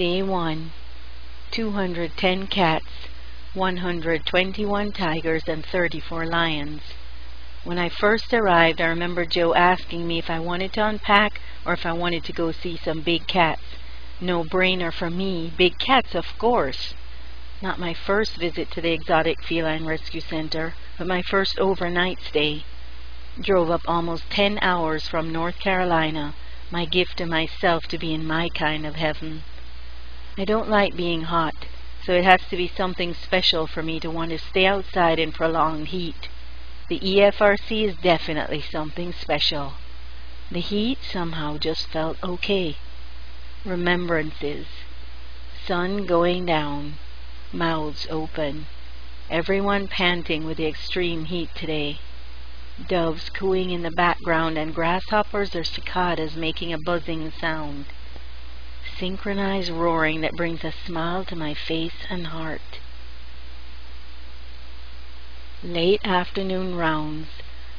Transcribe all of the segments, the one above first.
Day 1. 210 cats, 121 tigers, and 34 lions. When I first arrived, I remember Joe asking me if I wanted to unpack or if I wanted to go see some big cats. No brainer for me. Big cats, of course. Not my first visit to the Exotic Feline Rescue Center, but my first overnight stay. Drove up almost 10 hours from North Carolina, my gift to myself to be in my kind of heaven. I don't like being hot, so it has to be something special for me to want to stay outside in prolonged heat. The EFRC is definitely something special. The heat somehow just felt okay. Remembrances. Sun going down. Mouths open. Everyone panting with the extreme heat today. Doves cooing in the background and grasshoppers or cicadas making a buzzing sound. Synchronized roaring that brings a smile to my face and heart. Late afternoon rounds.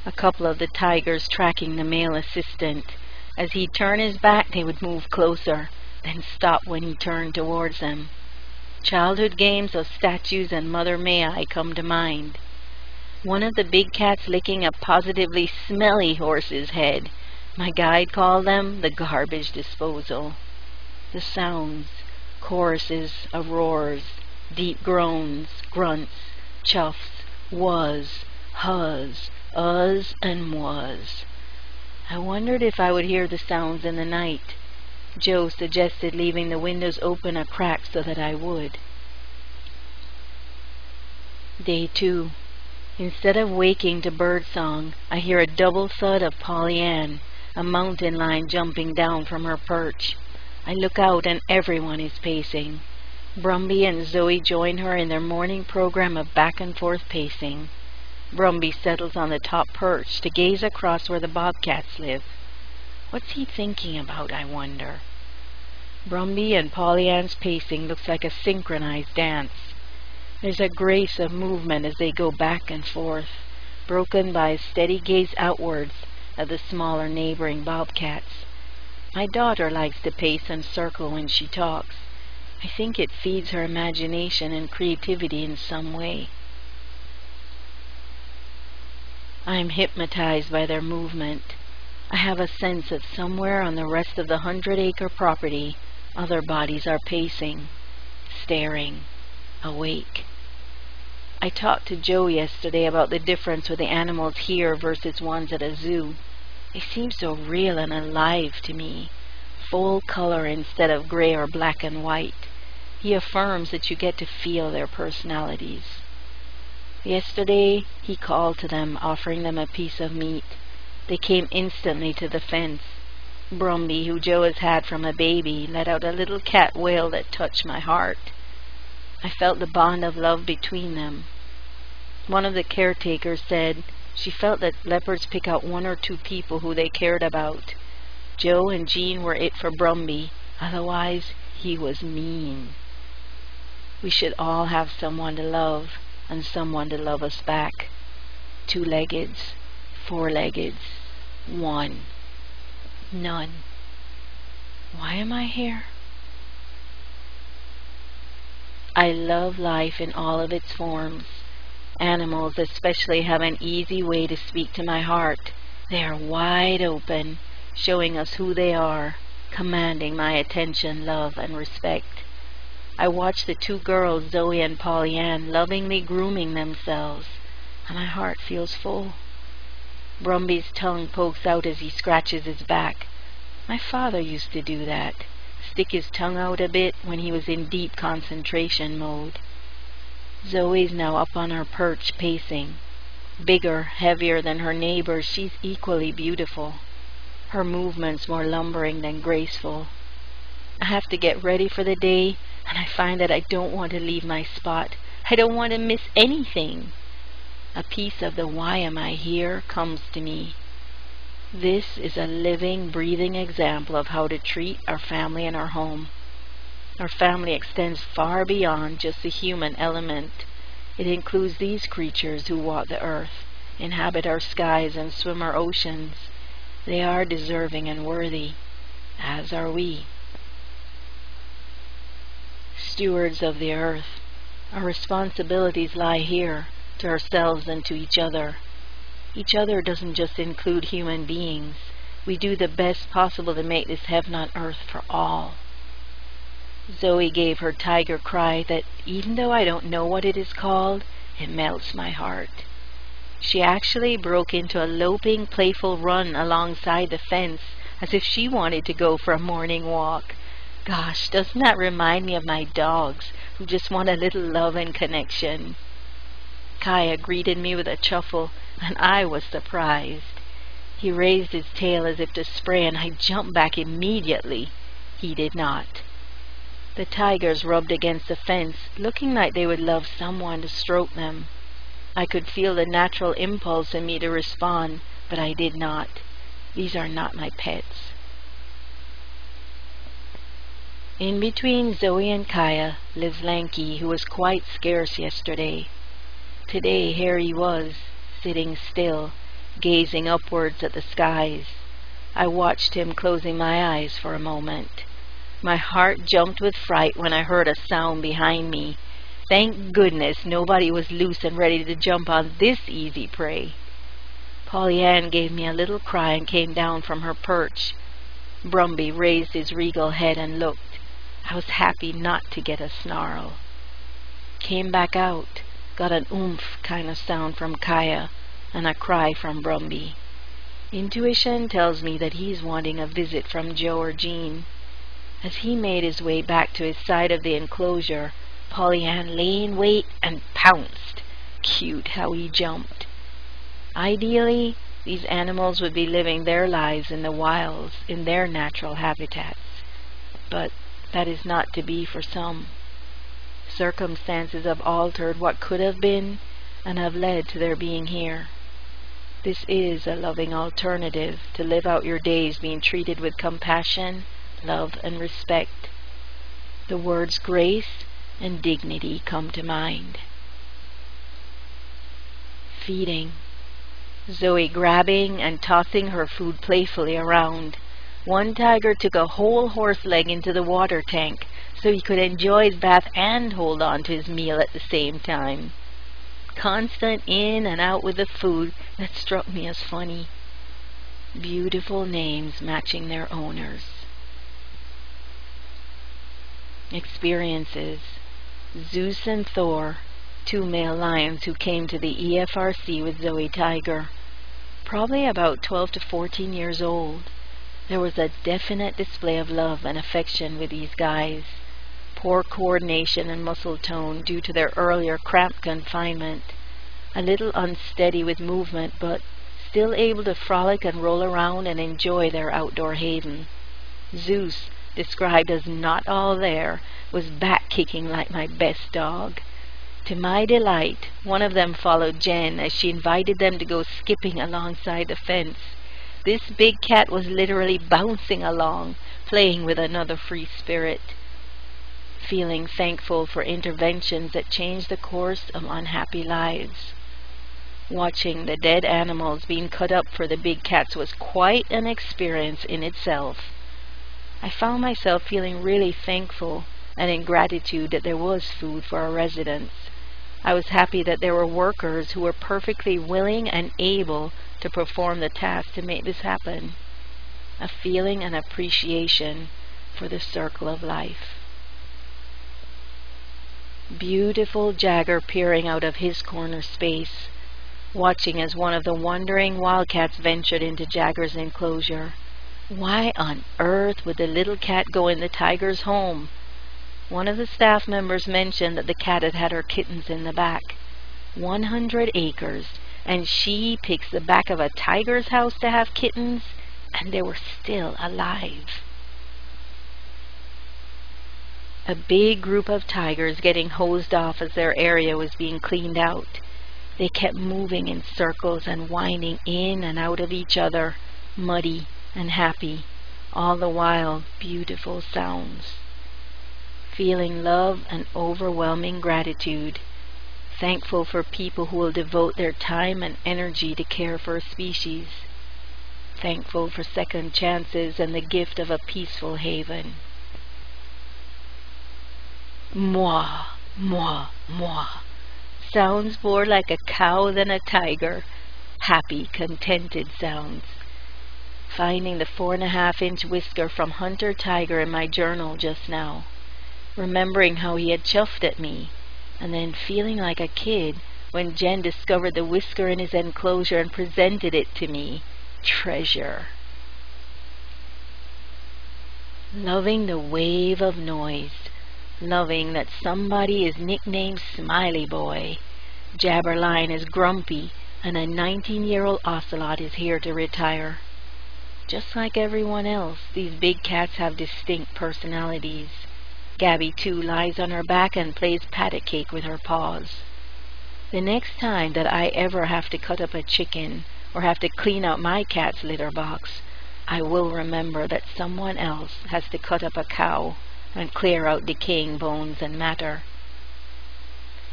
A couple of the tigers tracking the male assistant. As he'd turn his back, they would move closer, then stop when he turned towards them. Childhood games of statues and Mother May I come to mind. One of the big cats licking a positively smelly horse's head. My guide called them the garbage disposal. The sounds, choruses of roars, deep groans, grunts, chuffs, was, huzz, us, and was. I wondered if I would hear the sounds in the night. Joe suggested leaving the windows open a crack so that I would. Day 2. Instead of waking to birdsong, I hear a double thud of Pollyann, a mountain lion jumping down from her perch. I look out and everyone is pacing. Brumby and Zoe join her in their morning program of back-and-forth pacing. Brumby settles on the top perch to gaze across where the bobcats live. What's he thinking about, I wonder? Brumby and Pollyann's pacing looks like a synchronized dance. There's a grace of movement as they go back and forth, broken by a steady gaze outwards at the smaller neighboring bobcats. My daughter likes to pace and circle when she talks. I think it feeds her imagination and creativity in some way. I am hypnotized by their movement. I have a sense that somewhere on the rest of the 100-acre property, other bodies are pacing, staring, awake. I talked to Joe yesterday about the difference with the animals here versus ones at a zoo. They seem so real and alive to me, full color instead of gray or black and white. He affirms that you get to feel their personalities. Yesterday he called to them, offering them a piece of meat. They came instantly to the fence. Brumby, who Joe has had from a baby, let out a little cat wail that touched my heart. I felt the bond of love between them. One of the caretakers said she felt that leopards pick out 1 or 2 people who they cared about. Joe and Jean were it for Brumby, otherwise he was mean. We should all have someone to love, and someone to love us back. 2-leggeds, 4-leggeds, 1. None. Why am I here? I love life in all of its forms. Animals especially have an easy way to speak to my heart. They are wide open, showing us who they are, commanding my attention, love, and respect. I watch the 2 girls, Zoe and Pollyann, lovingly grooming themselves, and my heart feels full. Brumby's tongue pokes out as he scratches his back. My father used to do that, stick his tongue out a bit when he was in deep concentration mode. Zoe's now up on her perch, pacing. Bigger, heavier than her neighbors, she's equally beautiful. Her movements more lumbering than graceful. I have to get ready for the day, and I find that I don't want to leave my spot. I don't want to miss anything. A piece of the why am I here comes to me. This is a living, breathing example of how to treat our family and our home. Our family extends far beyond just the human element. It includes these creatures who walk the earth, inhabit our skies, and swim our oceans. They are deserving and worthy, as are we. stewards of the earth. Our responsibilities lie here, to ourselves and to each other. Each other doesn't just include human beings. We do the best possible to make this heaven on earth for all. Zoe gave her tiger cry that, even though I don't know what it is called, it melts my heart. She actually broke into a loping, playful run alongside the fence, as if she wanted to go for a morning walk. Gosh, doesn't that remind me of my dogs, who just want a little love and connection? Kaya greeted me with a chuffle, and I was surprised. He raised his tail as if to spray, and I jumped back immediately. He did not. The tigers rubbed against the fence, looking like they would love someone to stroke them. I could feel the natural impulse in me to respond, but I did not. These are not my pets. In between Zoe and Kaya lives Lanky, who was quite scarce yesterday. Today here he was, sitting still, gazing upwards at the skies. I watched him, closing my eyes for a moment. My heart jumped with fright when I heard a sound behind me. Thank goodness nobody was loose and ready to jump on this easy prey. Pollyann gave me a little cry and came down from her perch. Brumby raised his regal head and looked. I was happy not to get a snarl. Came back out, got an oomph kind of sound from Kaya, and a cry from Brumby. Intuition tells me that he's wanting a visit from Joe or Jean. As he made his way back to his side of the enclosure, Pollyann lay in wait and pounced. Cute how he jumped. Ideally, these animals would be living their lives in the wilds, in their natural habitats. But that is not to be for some. Circumstances have altered what could have been and have led to their being here. This is a loving alternative to live out your days being treated with compassion, love, and respect. The words grace and dignity come to mind. Feeding. Zoe grabbing and tossing her food playfully around. One tiger took a whole horse leg into the water tank so he could enjoy his bath and hold on to his meal at the same time. Constant in and out with the food that struck me as funny. Beautiful names matching their owners. Experiences. Zeus and Thor, two male lions who came to the EFRC with Zoe Tiger. Probably about 12 to 14 years old. There was a definite display of love and affection with these guys. Poor coordination and muscle tone due to their earlier cramped confinement. A little unsteady with movement, but still able to frolic and roll around and enjoy their outdoor haven. Zeus, described as not all there, was back-kicking like my best dog. To my delight, one of them followed Jen as she invited them to go skipping alongside the fence. This big cat was literally bouncing along, playing with another free spirit. Feeling thankful for interventions that changed the course of unhappy lives. Watching the dead animals being cut up for the big cats was quite an experience in itself. I found myself feeling really thankful and in gratitude that there was food for our residents. I was happy that there were workers who were perfectly willing and able to perform the task to make this happen. A feeling and appreciation for the circle of life. Beautiful Jagger peering out of his corner space, watching as one of the wandering wildcats ventured into Jagger's enclosure. Why on earth would the little cat go in the tiger's home? One of the staff members mentioned that the cat had had her kittens in the back. 100 acres, and she picks the back of a tiger's house to have kittens, and they were still alive. A big group of tigers getting hosed off as their area was being cleaned out. They kept moving in circles and winding in and out of each other, muddy and happy, all the while beautiful sounds. Feeling love and overwhelming gratitude, thankful for people who will devote their time and energy to care for a species, thankful for second chances and the gift of a peaceful haven. Moi, moi, moi. Sounds more like a cow than a tiger. Happy, contented sounds. Finding the 4.5-inch whisker from Hunter Tiger in my journal just now. Remembering how he had chuffed at me, and then feeling like a kid when Jen discovered the whisker in his enclosure and presented it to me. Treasure. Loving the wave of noise. Loving that somebody is nicknamed Smiley Boy. Jabberline is grumpy, and a 19-year-old ocelot is here to retire. Just like everyone else, these big cats have distinct personalities. Gabby, too, lies on her back and plays patty cake with her paws. The next time that I ever have to cut up a chicken or have to clean out my cat's litter box, I will remember that someone else has to cut up a cow and clear out decaying bones and matter.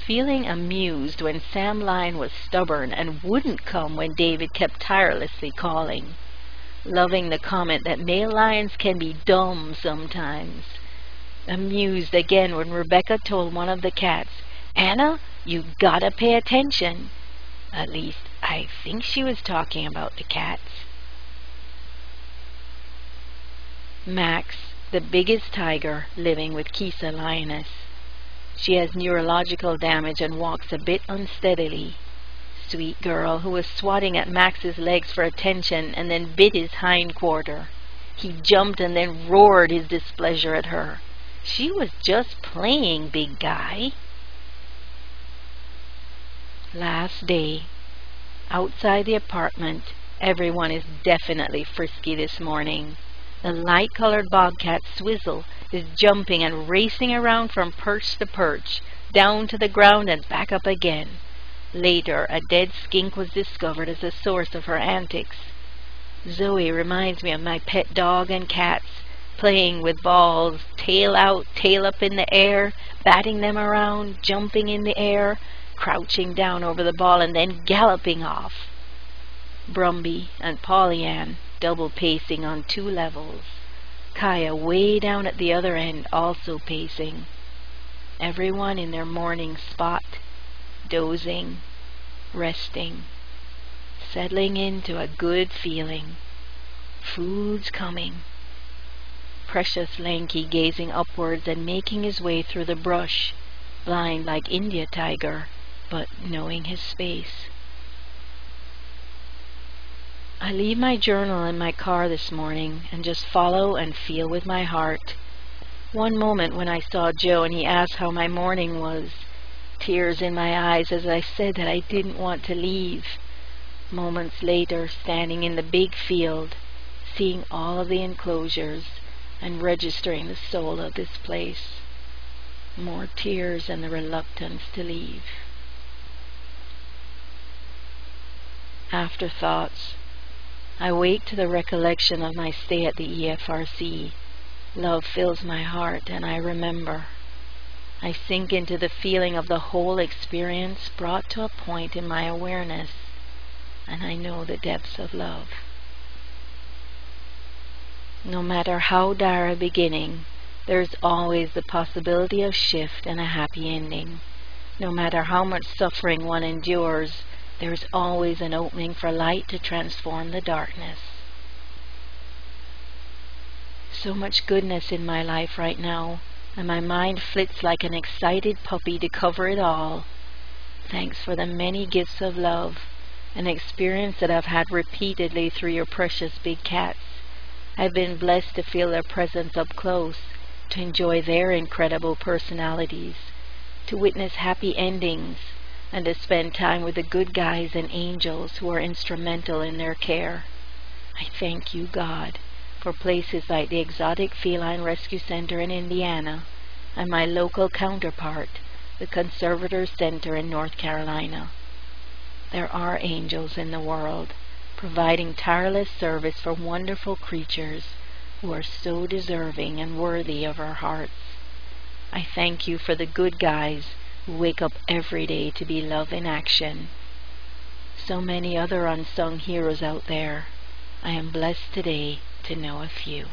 Feeling amused when Sam Lyon was stubborn and wouldn't come when David kept tirelessly calling. Loving the comment that male lions can be dumb sometimes. Amused again when Rebecca told one of the cats, "Anna, you gotta pay attention." At least, I think she was talking about the cats. Max, the biggest tiger, living with Kisa Lioness. She has neurological damage and walks a bit unsteadily. Sweet girl who was swatting at Max's legs for attention and then bit his hind quarter. He jumped and then roared his displeasure at her. She was just playing, big guy. Last day. Outside the apartment, everyone is definitely frisky this morning. The light-colored bobcat Swizzle is jumping and racing around from perch to perch, down to the ground and back up again. Later, a dead skink was discovered as the source of her antics. Zoe reminds me of my pet dog and cats, playing with balls, tail out, tail up in the air, batting them around, jumping in the air, crouching down over the ball and then galloping off. Brumby and Pollyann double pacing on 2 levels. Kaya way down at the other end also pacing. Everyone in their morning spot, dozing, resting, settling into a good feeling. Food's coming. Precious Lanky gazing upwards and making his way through the brush, blind like India Tiger, but knowing his space. I leave my journal in my car this morning and just follow and feel with my heart. One moment when I saw Joe and he asked how my morning was. Tears in my eyes as I said that I didn't want to leave. Moments later, standing in the big field, seeing all of the enclosures and registering the soul of this place. More tears and the reluctance to leave. Afterthoughts. I wake to the recollection of my stay at the EFRC. Love fills my heart and I remember. I sink into the feeling of the whole experience brought to a point in my awareness, and I know the depths of love. No matter how dire a beginning, there's always the possibility of shift and a happy ending. No matter how much suffering one endures, there's always an opening for light to transform the darkness. So much goodness in my life right now, and my mind flits like an excited puppy to cover it all. Thanks for the many gifts of love, an experience that I've had repeatedly through your precious big cats. I've been blessed to feel their presence up close, to enjoy their incredible personalities, to witness happy endings, and to spend time with the good guys and angels who are instrumental in their care. I thank you, God, for places like the Exotic Feline Rescue Center in Indiana and my local counterpart, the Conservators Center in North Carolina. There are angels in the world, providing tireless service for wonderful creatures who are so deserving and worthy of our hearts. I thank you for the good guys who wake up every day to be love in action. So many other unsung heroes out there. I am blessed today to know a few.